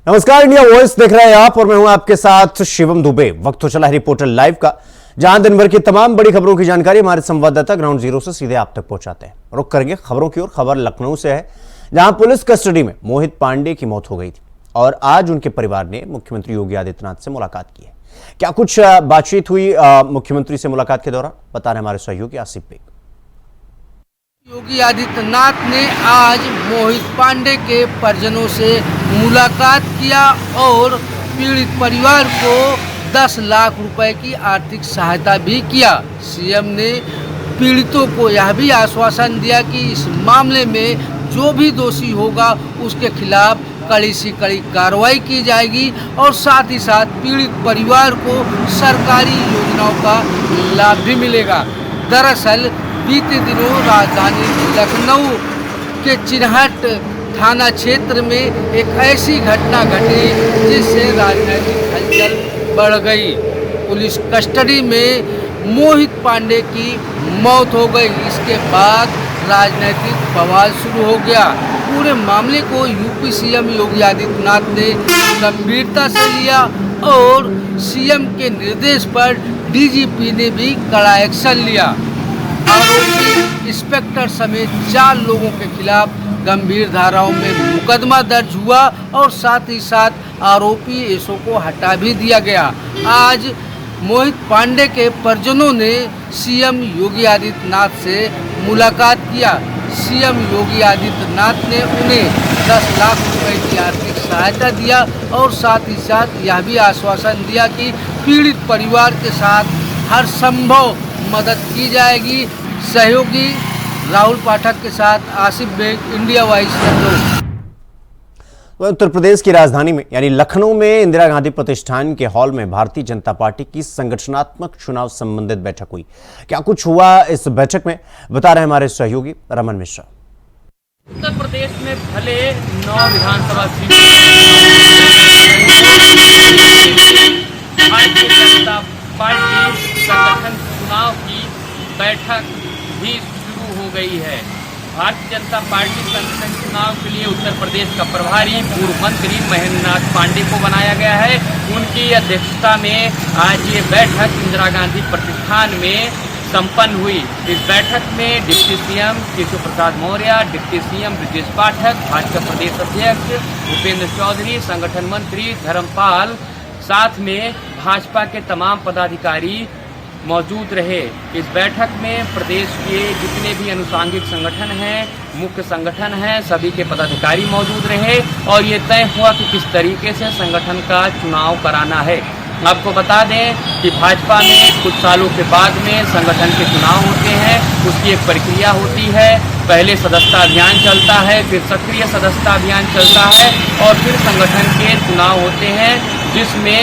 नमस्कार, India voice देख रहे हैं आप और मैं हूं आपके साथ शिवम दुबे। वक्त हो चला है रिपोर्टर लाइव का, जहां दिन भर की तमाम बड़ी खबरों की जानकारी हमारे संवाददाता ग्राउंड जीरो से सीधे आप तक पहुंचाते हैं। रुक करेंगे खबरों की ओर। खबर लखनऊ से है, जहां पुलिस कस्टडी में मोहित पांडे की मौत हो गई थी और आज उनके परिवार ने मुख्यमंत्री योगी आदित्यनाथ से मुलाकात की है। क्या कुछ बातचीत हुई मुख्यमंत्री से मुलाकात के दौरान, बता रहे हमारे सहयोगी आसिफ बेग। योगी आदित्यनाथ ने आज मोहित पांडे के परिजनों से मुलाकात किया और पीड़ित परिवार को 10 लाख रुपए की आर्थिक सहायता भी किया। सीएम ने पीड़ितों को यह भी आश्वासन दिया कि इस मामले में जो भी दोषी होगा उसके खिलाफ कड़ी से कड़ी कार्रवाई की जाएगी और साथ ही साथ पीड़ित परिवार को सरकारी योजनाओं का लाभ भी मिलेगा। दरअसल बीते दिनों राजधानी लखनऊ के चिन्हट थाना क्षेत्र में एक ऐसी घटना घटी जिससे राजनीतिक हलचल बढ़ गई। पुलिस कस्टडी में मोहित पांडे की मौत हो गई। इसके बाद राजनीतिक बवाल शुरू हो गया। पूरे मामले को यूपी सीएम योगी आदित्यनाथ ने गंभीरता से लिया और सीएम के निर्देश पर डीजीपी ने भी कड़ा एक्शन लिया। आरोपी इंस्पेक्टर समेत 4 लोगों के खिलाफ गंभीर धाराओं में मुकदमा दर्ज हुआ और साथ ही साथ आरोपी एसओ को हटा भी दिया गया। आज मोहित पांडे के परिजनों ने सीएम योगी आदित्यनाथ से मुलाकात किया। सीएम योगी आदित्यनाथ ने उन्हें 10 लाख रुपए की आर्थिक सहायता दिया और साथ ही साथ यह भी आश्वासन दिया कि पीड़ित परिवार के साथ हर संभव मदद की जाएगी। सहयोगी राहुल पाठक के साथ Asif bag, India Voice Lucknow. Uttar Pradesh की राजधानी में यानी लखनऊ में इंदिरा गांधी प्रतिष्ठान के हॉल में भारतीय जनता पार्टी की संगठनात्मक चुनाव संबंधित बैठक हुई। क्या कुछ हुआ इस बैठक में, बता रहे हमारे सहयोगी रमन मिश्रा। उत्तर प्रदेश में भले 9 विधानसभा सीटों भारतीय जनता पार्टी संगठन चुनाव की बैठक भी शुरू हो गई है। भारतीय जनता पार्टी संगठन चुनाव के लिए उत्तर प्रदेश का प्रभारी पूर्व मंत्री महेंद्रनाथ पांडे को बनाया गया है। उनकी अध्यक्षता में आज ये बैठक इंदिरा गांधी प्रतिष्ठान में संपन्न हुई। इस बैठक में deputy CM Keshav Prasad Maurya, deputy CM Brajesh Pathak, Bhajpa प्रदेश अध्यक्ष भूपेंद्र चौधरी, संगठन मंत्री धर्मपाल, साथ में भाजपा के तमाम पदाधिकारी मौजूद रहे। इस बैठक में प्रदेश के जितने भी अनुषांगिक संगठन हैं, मुख्य संगठन हैं, सभी के पदाधिकारी मौजूद रहे और ये तय हुआ कि किस तरीके से संगठन का चुनाव कराना है। आपको बता दें कि भाजपा में कुछ सालों के बाद में संगठन के चुनाव होते हैं, उसकी एक प्रक्रिया होती है। पहले सदस्यता अभियान चलता है, फिर सक्रिय सदस्यता अभियान चलता है और फिर संगठन के चुनाव होते हैं, जिसमें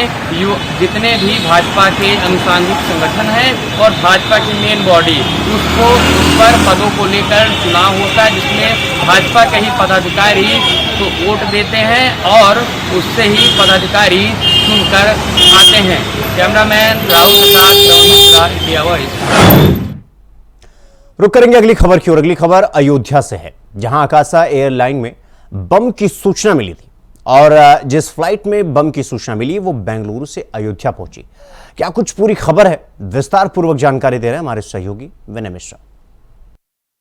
जितने भी भाजपा के अनुषांगिक संगठन हैं और भाजपा की मेन बॉडी उसको उस पर पदों को लेकर चुनाव होता है, जिसमें भाजपा के ही पदाधिकारी तो वोट देते हैं और उससे ही पदाधिकारी चुनकर आते हैं। कैमरामैन राहुल के साथ इंडिया वॉइस। रुक करेंगे अगली खबर की ओर। अगली खबर अयोध्या से है, जहां आकाशा एयरलाइन में बम की सूचना मिली थी और जिस फ्लाइट में बम की सूचना मिली वो बेंगलुरु से अयोध्या पहुंची। क्या कुछ पूरी खबर है, विस्तार पूर्वक जानकारी दे रहे हैं हमारे सहयोगी विनय मिश्रा।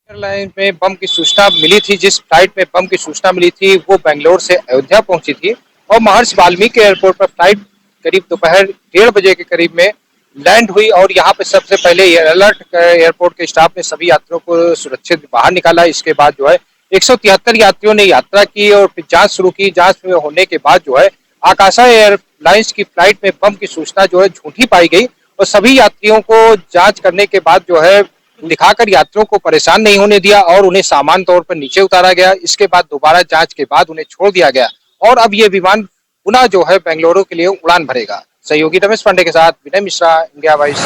एयरलाइन में बम की सूचना मिली थी, जिस फ्लाइट में बम की सूचना मिली थी वो बेंगलोर से अयोध्या पहुंची थी और महर्षि वाल्मीकि एयरपोर्ट पर फ्लाइट करीब दोपहर 1:30 बजे के करीब में लैंड हुई और यहाँ पे सबसे पहले अलर्ट एयरपोर्ट के स्टाफ ने सभी यात्रियों को सुरक्षित बाहर निकाला। इसके बाद जो है 173 यात्रियों ने यात्रा की और फिर जांच शुरू की। जांच होने के बाद जो है आकाशा एयरलाइंस की फ्लाइट में बम की सूचना जो है झूठी पाई गई और सभी यात्रियों को जांच करने के बाद जो है दिखाकर यात्रियों को परेशान नहीं होने दिया और उन्हें सामान्य तौर पर नीचे उतारा गया। इसके बाद दोबारा जांच के बाद उन्हें छोड़ दिया गया और अब ये विमान पुनः जो है बेंगलुरु के लिए उड़ान भरेगा। सहयोगी रमेश पांडे के साथ विनय मिश्रा, इंडिया वॉइस।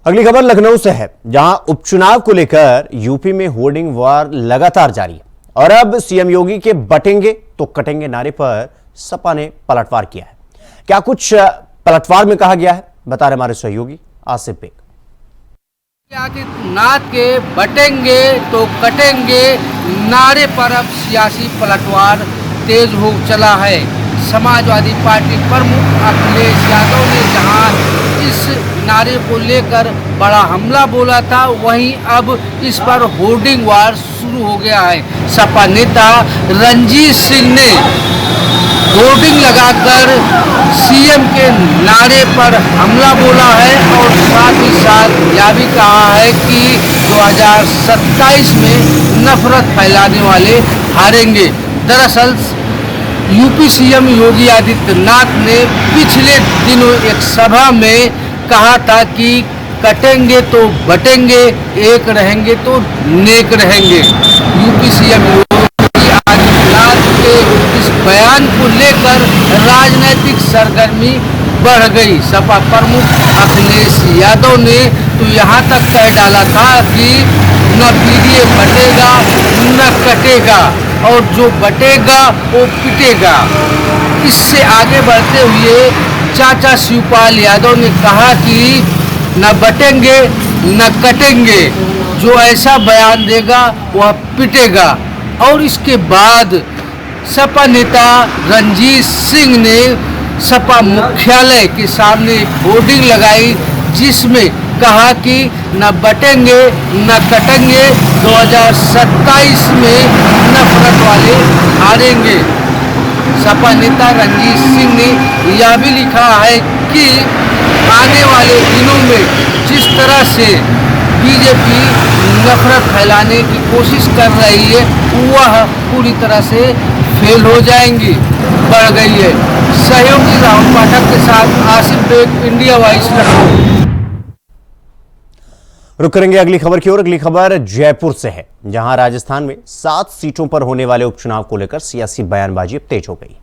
अगली खबर लखनऊ से है, जहां उपचुनाव को लेकर यूपी में होर्डिंग वार लगातार जारी है और अब सीएम योगी के बटेंगे तो कटेंगे नारे पर सपा ने पलटवार किया है। क्या कुछ पलटवार में कहा गया है, बता रहे हमारे सहयोगी आसिफ बेग। आदित्यनाथ के बटेंगे तो कटेंगे नारे पर अब सियासी पलटवार तेज हो चला है। समाजवादी पार्टी प्रमुख अखिलेश यादव ने जहां इस नारे को लेकर बड़ा हमला बोला था, वहीं अब इस पर होर्डिंग वार शुरू हो गया है। सपा नेता रणजीत सिंह ने होर्डिंग लगाकर सीएम के नारे पर हमला बोला है और साथ ही साथ यह भी कहा है कि 2027 में नफरत फैलाने वाले हारेंगे। दरअसल यूपी सीएम योगी आदित्यनाथ ने पिछले दिनों एक सभा में कहा था कि कटेंगे तो बटेंगे, एक रहेंगे तो नेक रहेंगे। यूपी सीएम योगी आदित्यनाथ के इस बयान को लेकर राजनीतिक सरगर्मी बढ़ गई। सपा प्रमुख अखिलेश यादव ने तो यहाँ तक कह डाला था कि न पीडीए बटेगा न कटेगा और जो बटेगा वो पिटेगा। इससे आगे बढ़ते हुए चाचा शिवपाल यादव ने कहा कि न बटेंगे न कटेंगे, जो ऐसा बयान देगा वह पिटेगा। और इसके बाद सपा नेता रणजीत सिंह ने सपा मुख्यालय के सामने होर्डिंग लगाई, जिसमें कहा कि न बटेंगे न कटेंगे, 2027 में नफरत वाले हारेंगे। सपा नेता रणजीत सिंह ने यह भी लिखा है कि आने वाले दिनों में जिस तरह से बीजेपी नफरत फैलाने की कोशिश कर रही है वह पूरी तरह से फेल हो जाएंगी। बढ़ गई है। सहयोगी राहुल पाठक के साथ Asif bag, India Voice Lucknow. रुक करेंगे अगली खबर की ओर। अगली खबर जयपुर से है, जहां राजस्थान में 7 सीटों पर होने वाले उपचुनाव को लेकर सियासी बयानबाजी अब तेज हो गई।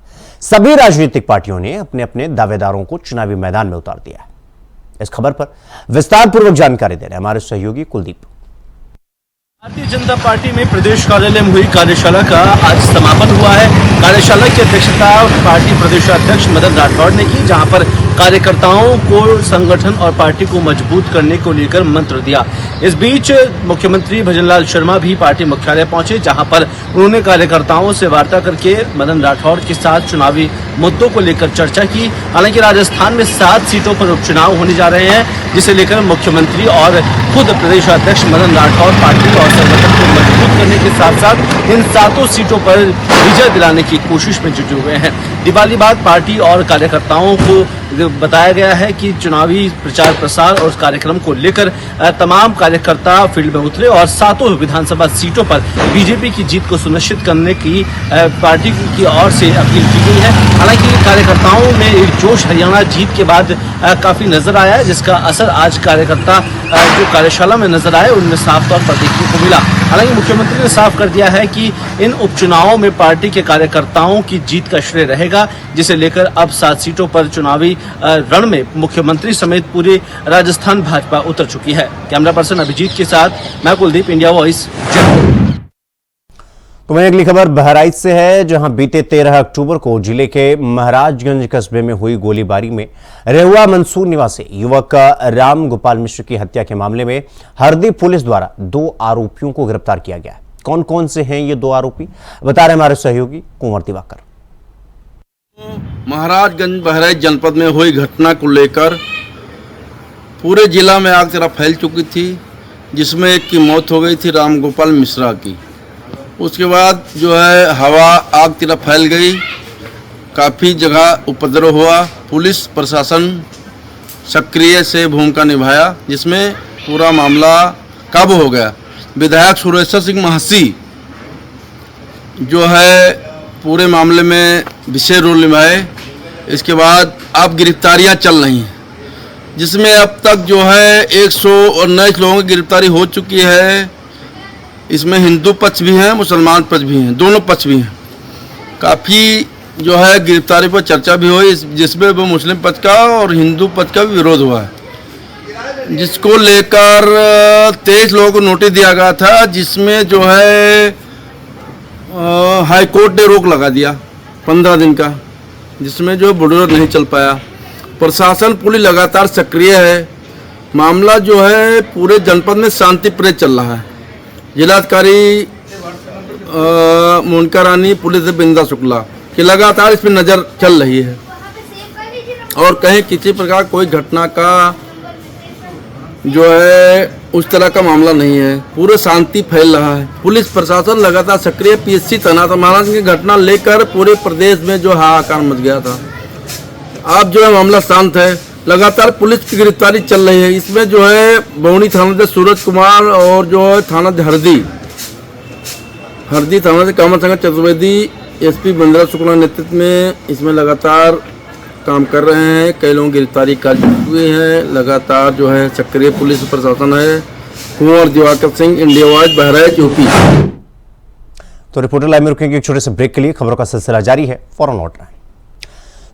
सभी राजनीतिक पार्टियों ने अपने अपने दावेदारों को चुनावी मैदान में उतार दिया है। इस खबर पर विस्तार पूर्वक जानकारी दे रहे हैं हमारे सहयोगी कुलदीप। भारतीय जनता पार्टी में प्रदेश कार्यालय में हुई कार्यशाला का आज समापन हुआ है। कार्यशाला की अध्यक्षता पार्टी प्रदेशाध्यक्ष मदन राठौड़ ने की, जहां पर कार्यकर्ताओं को संगठन और पार्टी को मजबूत करने को लेकर मंत्र दिया। इस बीच मुख्यमंत्री भजनलाल शर्मा भी पार्टी मुख्यालय पहुंचे, जहां पर उन्होंने कार्यकर्ताओं से वार्ता करके मदन राठौड़ के साथ चुनावी मुद्दों को लेकर चर्चा की। हालांकि राजस्थान में 7 सीटों पर उपचुनाव होने जा रहे हैं, जिसे लेकर मुख्यमंत्री और खुद प्रदेशाध्यक्ष मदन राठौड़ पार्टी और संगठन को मजबूत करने के साथ साथ इन 7 सीटों पर विजय दिलाने की कोशिश में जुटे हुए हैं। दिवाली बाद पार्टी और कार्यकर्ताओं को बताया गया है कि चुनावी प्रचार प्रसार और कार्यक्रम को लेकर तमाम कार्यकर्ता फील्ड में उतरे और 7 विधानसभा सीटों पर बीजेपी की जीत को सुनिश्चित करने की पार्टी की ओर से अपील की गई है। हालांकि कार्यकर्ताओं में एक जोश हरियाणा जीत के बाद काफी नजर आया है, जिसका असर आज कार्यकर्ता जो कार्यशाला में नजर आए उनमें साफ तौर पर देखने को मिला। हालांकि मुख्यमंत्री ने साफ कर दिया है कि इन उपचुनावों में पार्टी के कार्यकर्ताओं की जीत का श्रेय रहेगा, जिसे लेकर अब 7 सीटों पर चुनावी रण में मुख्यमंत्री समेत पूरे राजस्थान भाजपा उतर चुकी है। कैमरा पर्सन अभिजीत के साथ मैं कुलदीप, इंडिया वॉइस, जयपुर। तो वहीं अगली खबर बहराइच से है, जहां बीते 13 अक्टूबर को जिले के महाराजगंज कस्बे में हुई गोलीबारी में रेहुआ मंसूर निवासी युवक राम गोपाल मिश्र की हत्या के मामले में हरदी पुलिस द्वारा 2 आरोपियों को गिरफ्तार किया गया है। कौन कौन से हैं ये 2 आरोपी, बता रहे हमारे सहयोगी कुंवर दिवाकर। महाराजगंज बहराइच जनपद में हुई घटना को लेकर पूरे जिला में आग तरह फैल चुकी थी, जिसमें एक की मौत हो गई थी राम गोपाल मिश्रा की। उसके बाद जो है हवा आग तरफ फैल गई, काफ़ी जगह उपद्रव हुआ। पुलिस प्रशासन सक्रिय से भूमिका निभाया, जिसमें पूरा मामला काबू हो गया। विधायक सुरेश्वर सिंह महासी जो है पूरे मामले में विशेष रोल निभाए। इसके बाद अब गिरफ्तारियां चल रही हैं, जिसमें अब तक जो है 119 लोगों की गिरफ्तारी हो चुकी है। इसमें हिंदू पक्ष भी हैं, मुसलमान पक्ष भी हैं, दोनों पक्ष भी हैं। काफ़ी जो है गिरफ्तारी पर चर्चा भी हुई, जिसमें वो मुस्लिम पक्ष का और हिंदू पक्ष का भी विरोध हुआ है, जिसको लेकर 23 लोगों को नोटिस दिया गया था, जिसमें जो है हाई कोर्ट ने रोक लगा दिया 15 दिन का, जिसमें जो बुलडोजर नहीं चल पाया। प्रशासन पुलिस लगातार सक्रिय है। मामला जो है पूरे जनपद में शांति प्रिय चल रहा है। जिलाधिकारी मोनिका रानी, पुलिस बिंदा शुक्ला कि लगातार इस पर नज़र चल रही है और कहीं किसी प्रकार कोई घटना का जो है उस तरह का मामला नहीं है। पूरे शांति फैल रहा है। पुलिस प्रशासन लगातार सक्रिय, पीएससी तैनात। महाराज की घटना लेकर पूरे प्रदेश में जो हाहाकार मच गया था, अब जो है मामला शांत है। लगातार पुलिस की गिरफ्तारी चल रही है। इसमें जो है बौनी थाना से सूरज कुमार और जो है थाना हरदी थाना से कामत संघ चतुर्वेदी, एसपी बंदरा शुक्ला नेतृत्व में इसमें लगातार काम कर रहे हैं। कई लोगों की गिरफ्तारी कर चुकी है। लगातार जो है सक्रिय पुलिस प्रशासन है। Kunwar Diwakar Singh, India Voice, Bahraich, UP. तो रिपोर्टर लाइव में रुकेंगे एक छोटे से ब्रेक के लिए। खबरों का सिलसिला जारी है, फौरन लौट रहे हैं।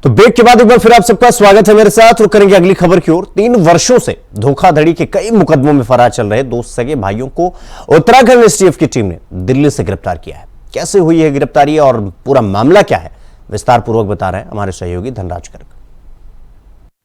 तो ब्रेक के बाद एक बार फिर आप सबका स्वागत है मेरे साथ। रुक करेंगे अगली खबर की ओर। 3 वर्षों से धोखाधड़ी के कई मुकदमों में फरार चल रहे 2 सगे भाइयों को उत्तराखंड एसटीएफ की टीम ने दिल्ली से गिरफ्तार किया है। कैसे हुई है गिरफ्तारी और पूरा मामला क्या है, विस्तार पूर्वक बता रहे हैं हमारे सहयोगी धनराज गर्ग।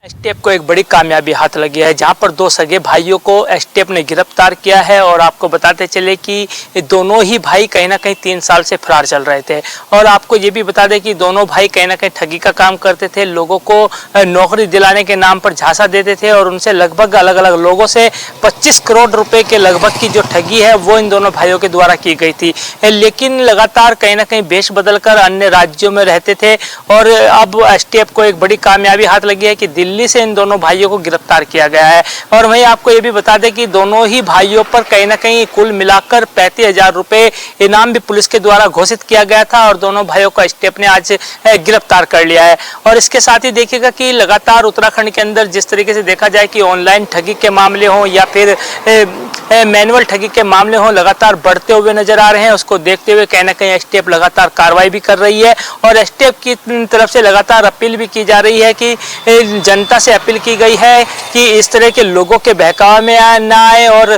एसटीएफ को एक बड़ी कामयाबी हाथ लगी है, जहां पर 2 सगे भाइयों को एसटीएफ ने गिरफ्तार किया है। और आपको बताते चले कि दोनों ही भाई कहीं ना कहीं 3 साल से फरार चल रहे थे। और आपको ये भी बता दें कि दोनों भाई कहीं ना कहीं ठगी का काम करते थे। लोगों को नौकरी दिलाने के नाम पर झांसा देते थे और उनसे लगभग अलग अलग लोगों से 25 करोड़ रुपए के लगभग की जो ठगी है वो इन दोनों भाइयों के द्वारा की गई थी। लेकिन लगातार कहीं ना कहीं भेष बदलकर अन्य राज्यों में रहते थे। और अब एसटीएफ को एक बड़ी कामयाबी हाथ लगी है कि दिल्ली से इन दोनों भाइयों को गिरफ्तार किया गया है। और वहीं आपको ये भी बता दें कि दोनों ही भाइयों पर कहीं ना कहीं कुल मिलाकर 35,000 रुपए इनाम भी पुलिस के द्वारा घोषित किया गया था। और दोनों भाइयों को एसटीएफ ने आज गिरफ्तार कर लिया है। और इसके साथ ही देखिएगा कि लगातार उत्तराखंड के अंदर जिस तरीके से देखा जाए कि ऑनलाइन ठगी के मामले हों या फिर मैनुअल ठगी के मामले हों, लगातार बढ़ते हुए नजर आ रहे हैं। उसको देखते हुए कहीं ना कहीं एसटीएफ लगातार कार्रवाई भी कर रही है। और एसटीएफ की तरफ से लगातार अपील भी की जा रही है कि जनता से अपील की गई है कि इस तरह के लोगों के बहकावे में ना आए और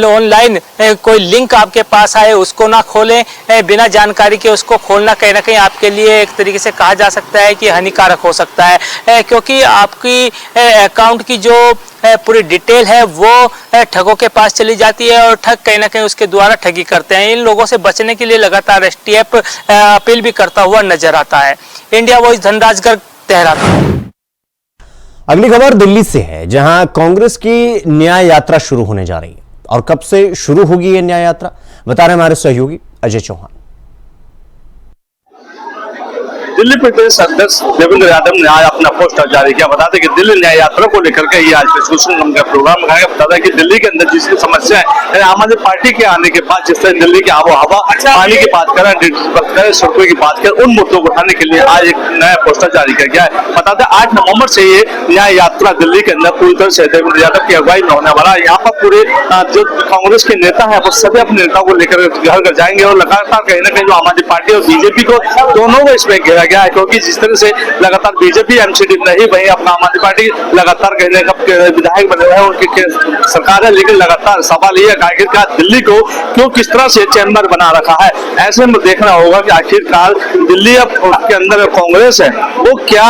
ऑनलाइन कोई लिंक आपके पास आए उसको ना खोलें। बिना जानकारी के उसको खोलना कहीं ना कहीं आपके लिए एक तरीके से कहा जा सकता है कि हानिकारक हो सकता है, क्योंकि आपकी अकाउंट की जो पूरी डिटेल है वो ठगों के पास चली जाती है और ठग कहीं ना कहीं उसके द्वारा ठगी करते हैं। इन लोगों से बचने के लिए लगातार एसटीएफ अपील भी करता हुआ नजर आता है। India voice, Dhanraj Garg, Dehradun. अगली खबर दिल्ली से है, जहां कांग्रेस की न्याय यात्रा शुरू होने जा रही है। और कब से शुरू होगी यह न्याय यात्रा, बता रहे हमारे सहयोगी अजय चौहान। दिल्ली प्रदेश अध्यक्ष देवेंद्र यादव ने आज अपना पोस्टर जारी किया। बताते कि दिल्ली न्याय यात्रा को लेकर के ये आज सोशल मीडिया का प्रोग्राम लगाया। बताया कि दिल्ली के अंदर जिसकी समस्या है, आम आदमी पार्टी के आने के बाद जिस तरह दिल्ली की आबो हवा, पानी की बात करें, सड़कों की बात करें, उन मुद्दों को उठाने के लिए आज एक नया पोस्टर जारी किया गया है। बताते 8 नवंबर से ये न्याय यात्रा दिल्ली के अंदर पूरी तरह से देवेंद्र यादव की अगुवाई में होने वाला है। यहाँ पर पूरे जो कांग्रेस के नेता है वो सभी अपने नेताओं को लेकर घर घर जाएंगे और लगातार कहीं ना कहीं जो आम आदमी पार्टी और बीजेपी को दोनों को इसमें घेरा गया है, क्योंकि जिस तरह से लगातार बीजेपी एमसीडी नहीं, वहीं अपना आम आदमी पार्टी लगातार कहने का विधायक बने हुए हैं, उनकी सरकार है। लेकिन लगातार सवाल ये है कि आखिरकार दिल्ली को क्यों किस तरह से चैम्बर बना रखा है। ऐसे में देखना होगा कि आखिरकार दिल्ली अब के अंदर कांग्रेस है वो क्या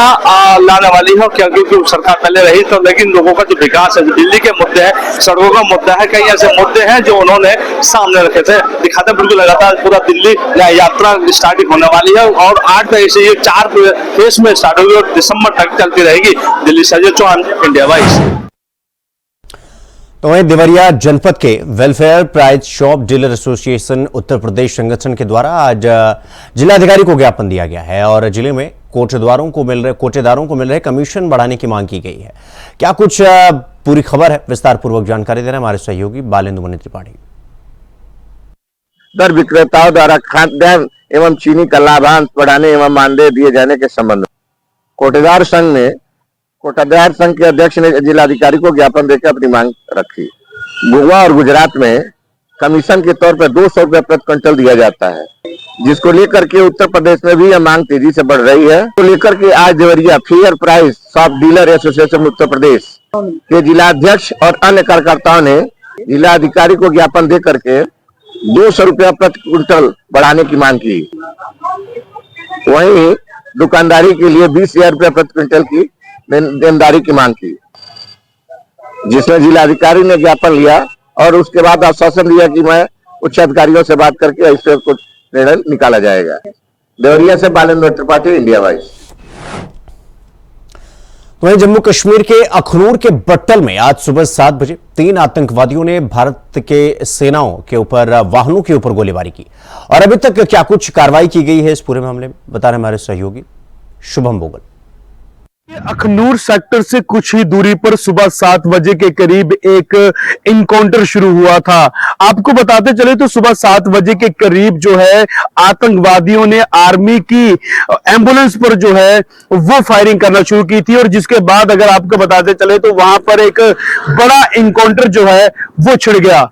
लाने वाली है, क्या क्योंकि सरकार पहले रही तो, लेकिन लोगों का जो विकास है, जो दिल्ली के मुद्दे हैं, सड़कों का मुद्दा है, कई ऐसे मुद्दे हैं जो उन्होंने सामने रखे थे। दिखाते बिल्कुल लगातार पूरा दिल्ली यात्रा स्टार्टिंग होने वाली है और 8 तारीख से ये 4 फेज में स्टार्ट होगी और दिसंबर तक चलती रहेगी। दिल्ली से अजय चौहान, इंडिया वॉइस। तो वहीं देवरिया जनपद के welfare price shop dealer association Uttar Pradesh संगठन के द्वारा आज जिलाधिकारी को ज्ञापन दिया गया है और जिले में कोटेदारों को मिल रहे कमीशन बढ़ाने की मांग की गई है। क्या कुछ पूरी खबर है, विस्तार पूर्वक जानकारी दे रहे हैं हमारे सहयोगी बालेंद्र मणि त्रिपाठी। दर विक्रेताओं द्वारा खाद्यान्न एवं चीनी का लाभांश बढ़ाने एवं मानदेय दिए जाने के संबंध में कोटेदार संघ के अध्यक्ष ने जिलाधिकारी को ज्ञापन देकर अपनी मांग रखी। गोवा और गुजरात में कमीशन के तौर पर 200 रुपये प्रति क्विंटल दिया जाता है, जिसको लेकर के उत्तर प्रदेश में भी यह मांग तेजी से बढ़ रही है। तो लेकर के आज Deoria fair price shop dealer association Uttar Pradesh के जिलाध्यक्ष और अन्य कार्यकर्ताओं ने जिलाधिकारी को ज्ञापन दे करके 200 रुपया प्रति क्विंटल बढ़ाने की मांग की। वहीं दुकानदारी के लिए 20,000 रुपया प्रति क्विंटल की देनदारी की मांग की, जिसमें जिलाधिकारी ने ज्ञापन लिया और उसके बाद आश्वासन दिया कि मैं उच्च अधिकारियों से बात करके इस पर कुछ निर्णय निकाला जाएगा। देवरिया से बालेंद्र त्रिपाठी, इंडिया वाइज। वहीं जम्मू कश्मीर के अखनूर के बट्टल में आज सुबह 7 बजे 3 आतंकवादियों ने भारत के सेनाओं के ऊपर वाहनों के ऊपर गोलीबारी की और अभी तक क्या कुछ कार्रवाई की गई है इस पूरे मामले में बता रहे हमारे सहयोगी शुभम बोगल। अखनूर सेक्टर से कुछ ही दूरी पर सुबह 7 बजे के करीब एक इनकाउंटर शुरू हुआ था। आपको बताते चले तो सुबह 7 बजे के करीब जो है आतंकवादियों ने आर्मी की एम्बुलेंस पर जो है वो फायरिंग करना शुरू की थी और जिसके बाद अगर आपको बताते चले तो वहां पर एक बड़ा इनकाउंटर जो है वो छिड़ गया।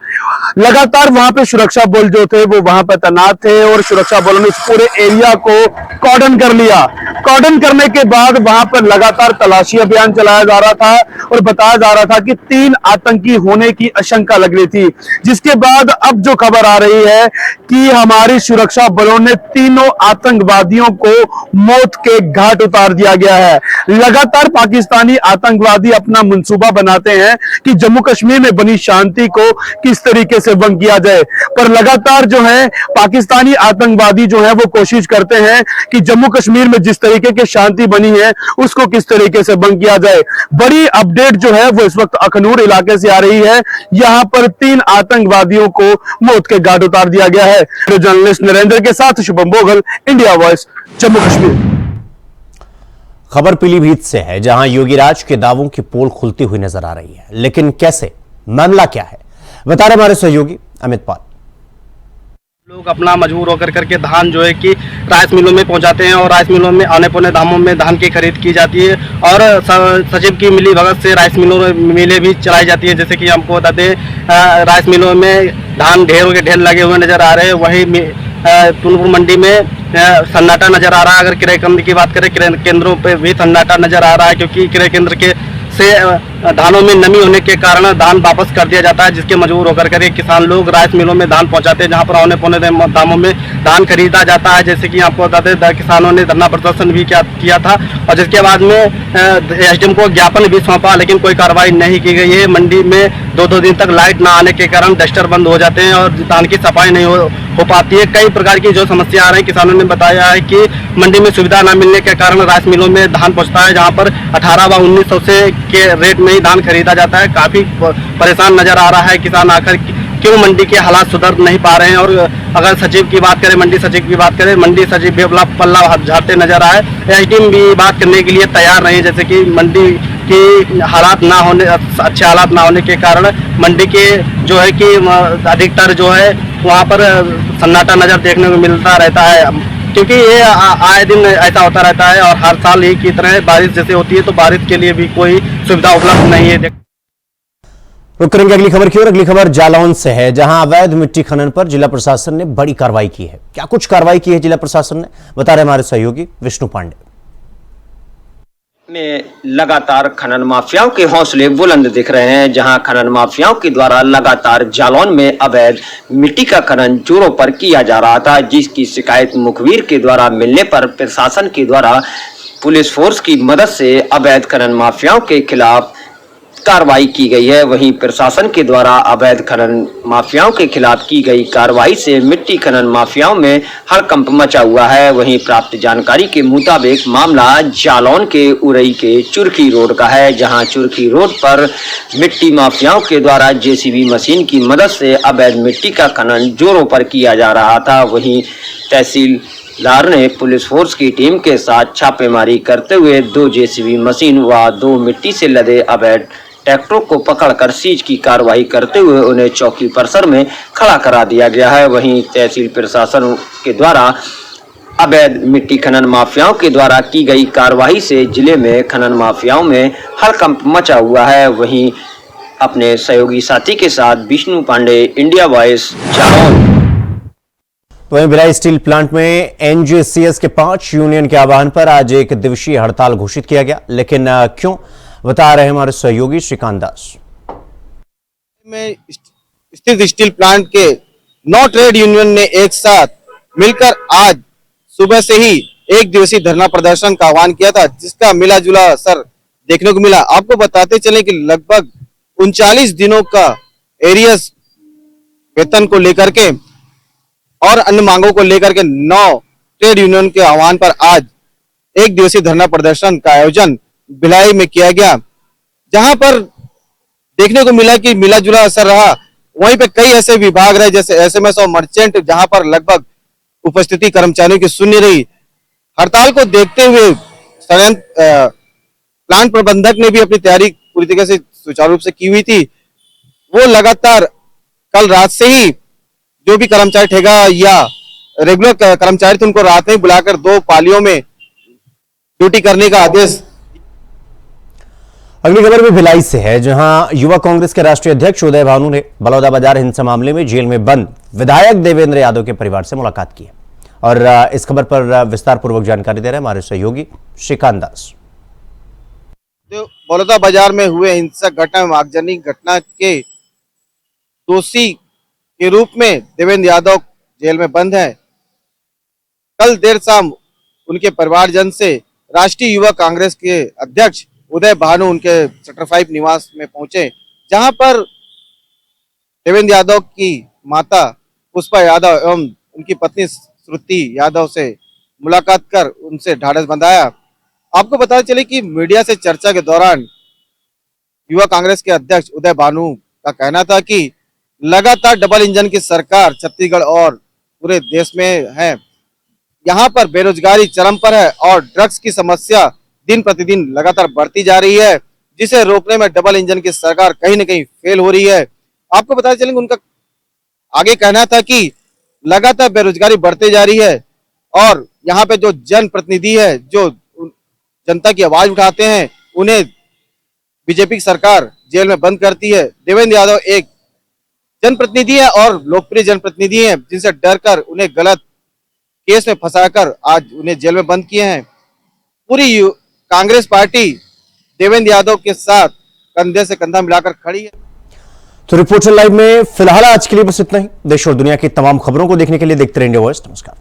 लगातार वहां पे सुरक्षा बल जो थे वो वहां पर तैनात थे और सुरक्षा बलों ने इस पूरे एरिया को कॉर्डन कर लिया। कॉर्डन करने के बाद वहां पर लगातार तलाशी अभियान चलाया जा रहा था और बताया जा रहा था कि 3 आतंकी होने की आशंका लग रही थी, जिसके बाद अब जो खबर आ रही है कि हमारी सुरक्षा बलों ने तीनों आतंकवादियों को मौत के घाट उतार दिया गया है। लगातार पाकिस्तानी आतंकवादी अपना मंसूबा बनाते हैं कि जम्मू कश्मीर में बनी शांति को किस तरीके से भंग किया जाए, पर लगातार जो है पाकिस्तानी आतंकवादी जो है वो कोशिश करते हैं कि जम्मू कश्मीर में जिस तरीके की शांति बनी है उसको किस तरीके से भंग किया जाए। बड़ी अपडेट जो है वो इस वक्त अखनूर इलाके से आ रही है। यहां पर 3 आतंकवादियों को मौत के घाट उतार दिया गया है। तो जर्नलिस्ट नरेंद्र के साथ Shubham Bogle, India voice, Jammu Kashmir. खबर पीलीभीत से है जहां योगीराज के दावों की पोल खुलती हुई नजर आ रही है, लेकिन कैसे, मामला क्या है, बता रहे हमारे सहयोगी अमित पाल। लोग अपना मजबूर होकर करके धान जो है कि राइस मिलों में पहुंचाते हैं और राइस मिलों में आने पौने दामों में धान की खरीद की जाती है और सचिव की मिली भगत से राइस मिलें भी चलाई जाती है। जैसे कि हमको बता दें राइस मिलों में धान ढेरों के ढेर लगे हुए नजर आ रहे हैं। वहीं टूनपुर मंडी में सन्नाटा नजर आ रहा है। अगर क्रय केंद्र की बात करें, क्रय केंद्रों पर भी सन्नाटा नजर आ रहा है क्योंकि क्रय केंद्र के से धानों में नमी होने के कारण धान वापस कर दिया जाता है, जिसके मजबूर होकर के किसान लोग राइस मिलों में धान पहुंचाते हैं जहां पर औने पौने दामों में धान खरीदा जाता है। जैसे कि आपको बताते हैं किसानों ने धरना प्रदर्शन भी किया था और जिसके बाद में एसडीएम को ज्ञापन भी सौंपा, लेकिन कोई कार्रवाई नहीं की गई है। मंडी में 2-2 दिन तक लाइट ना आने के कारण डस्टर बंद हो जाते हैं और धान की सफाई नहीं हो पाती है। कई प्रकार की जो समस्या आ रही है, किसानों ने बताया है कि मंडी में सुविधा न मिलने के कारण राइस मिलों में धान पहुंचता है जहां पर 18 व 1900 से के रेट में ही धान खरीदा जाता है। काफी परेशान नजर आ रहा है किसान, आकर क्यों मंडी के हालात सुधर नहीं पा रहे हैं। और अगर सचिव की बात करें, मंडी सचिव की बात करें, मंडी सचिव भी पल्ला झाड़ते नजर आए। एसडीएम भी बात करने के लिए तैयार नहीं, जैसे कि मंडी के हालात ना होने, अच्छे हालात ना होने के कारण मंडी के जो है कि अधिकतर जो है वहाँ पर सन्नाटा नजर देखने को मिलता रहता है क्योंकि ये आए दिन ऐसा होता रहता है और हर साल ही की तरह बारिश जैसे होती है तो बारिश के लिए भी कोई सुविधा उपलब्ध नहीं है। रुक करेंगे अगली खबर की ओर। अगली खबर जालौन से है जहां अवैध मिट्टी खनन पर जिला प्रशासन ने बड़ी कार्रवाई की है। क्या कुछ कार्रवाई की है जिला प्रशासन ने, बता रहे हमारे सहयोगी विष्णु पांडे। में लगातार खनन माफियाओं के हौसले बुलंद दिख रहे हैं, जहां खनन माफियाओं के द्वारा लगातार जालौन में अवैध मिट्टी का खनन जोरों पर किया जा रहा था, जिसकी शिकायत मुखबिर के द्वारा मिलने पर प्रशासन के द्वारा पुलिस फोर्स की मदद से अवैध खनन माफियाओं के खिलाफ कार्रवाई की गई है। वहीं प्रशासन के द्वारा अवैध खनन माफियाओं के खिलाफ की गई कार्रवाई से मिट्टी खनन माफियाओं में हड़कंप मचा हुआ है। वहीं प्राप्त जानकारी के मुताबिक मामला जालौन के उरई के चुरखी रोड का है, जहां चुरखी रोड पर मिट्टी माफियाओं के द्वारा जेसीबी मशीन की मदद से अवैध मिट्टी का खनन जोरों पर किया जा रहा था। वहीं तहसीलदार ने पुलिस फोर्स की टीम के साथ छापेमारी करते हुए 2 जेसीबी मशीन व 2 मिट्टी से लदे अवैध ट्रैक्टरों को पकड़कर सीज की कार्रवाई करते हुए उन्हें चौकी परिसर में खड़ा करा दिया गया है। वहीं तहसील प्रशासन के द्वारा अवैध मिट्टी खनन माफियाओं के द्वारा की गई कार्रवाई से जिले में खनन माफियाओं में हड़कंप मचा हुआ है। वहीं अपने सहयोगी साथी के साथ विष्णु पांडे, इंडिया वॉइस, जालौन। वहीं भिलाई स्टील प्लांट में एनजेसीएस के 5 यूनियन के आह्वान पर आज 1 दिवसीय हड़ताल घोषित किया गया, लेकिन क्यों, बता रहे हमारे सहयोगी श्रीकांत दास। में स्थित स्टील प्लांट के 9 ट्रेड यूनियन ने एक साथ मिलकर आज सुबह से ही 1 दिवसीय धरना प्रदर्शन का आह्वान किया था, जिसका मिला जुला असर देखने को मिला। आपको बताते चले कि लगभग 39 दिनों का एरियस वेतन को लेकर के और अन्य मांगों को लेकर के 9 ट्रेड यूनियन के आह्वान पर आज एक दिवसीय धरना प्रदर्शन का आयोजन भिलाई में किया गया, जहां पर देखने को मिला कि मिला जुला असर रहा। वहीं पे कई ऐसे विभाग रहे जैसे एसएमएस और मर्चेंट, जहां पर लगभग उपस्थिति कर्मचारियों की शून्य रही। हड़ताल को देखते हुए प्लांट प्रबंधक ने भी अपनी तैयारी पूरी तरीके से सुचारू रूप से की हुई थी। वो लगातार कल रात से ही जो भी कर्मचारी ठेका या रेगुलर कर्मचारी थे उनको रात में बुलाकर 2 पालियों में ड्यूटी करने का आदेश। अगली खबर भी भिलाई से है, जहां युवा कांग्रेस के राष्ट्रीय अध्यक्ष उदय भानु ने बलौदाबाजार हिंसा मामले में जेल में बंद विधायक देवेंद्र यादव के परिवार से मुलाकात की है। और इस खबर पर विस्तार पूर्वक जानकारी दे रहे हैं हमारे सहयोगी श्रीकांत दास। बलौदाबाजार में हुए हिंसक घटना में आगजनी घटना के दोषी के रूप में देवेंद्र यादव जेल में बंद है। कल देर शाम उनके परिवारजन से राष्ट्रीय युवा कांग्रेस के अध्यक्ष उदय भानु उनके सेक्टर 5 निवास में पहुंचे, जहां पर देवेंद्र यादव की माता पुष्पा यादव एवं उनकी पत्नी श्रुति यादव से मुलाकात कर उनसे ढाढ़स बंधाया। आपको बताते चले कि मीडिया से चर्चा के दौरान युवा कांग्रेस के अध्यक्ष उदय भानु का कहना था कि लगातार डबल इंजन की सरकार छत्तीसगढ़ और पूरे देश में है। यहाँ पर बेरोजगारी चरम पर है और ड्रग्स की समस्या दिन प्रतिदिन लगातार बढ़ती जा रही है, जिसे रोकने में डबल इंजन की सरकार कहीं न कहीं फेल हो रही है। आपको बताते चलेंगे उनका आगे कहना था कि लगातार बेरोजगारी बढ़ती जा रही है और यहाँ पे जो जनप्रतिनिधि है, जो जनता की आवाज उठाते हैं, उन्हें बीजेपी की सरकार जेल में बंद करती है। देवेंद्र यादव एक जनप्रतिनिधि है और लोकप्रिय जनप्रतिनिधि हैं, जिनसे डरकर उन्हें गलत केस में फंसाकर आज उन्हें जेल में बंद किए हैं। पूरी कांग्रेस पार्टी देवेंद्र यादव के साथ कंधे से कंधा मिलाकर खड़ी है। तो रिपोर्टर लाइव में फिलहाल आज के लिए बस इतना ही। देश और दुनिया की तमाम खबरों को देखने के लिए देखते रहिए इंडिया वॉइस। नमस्कार।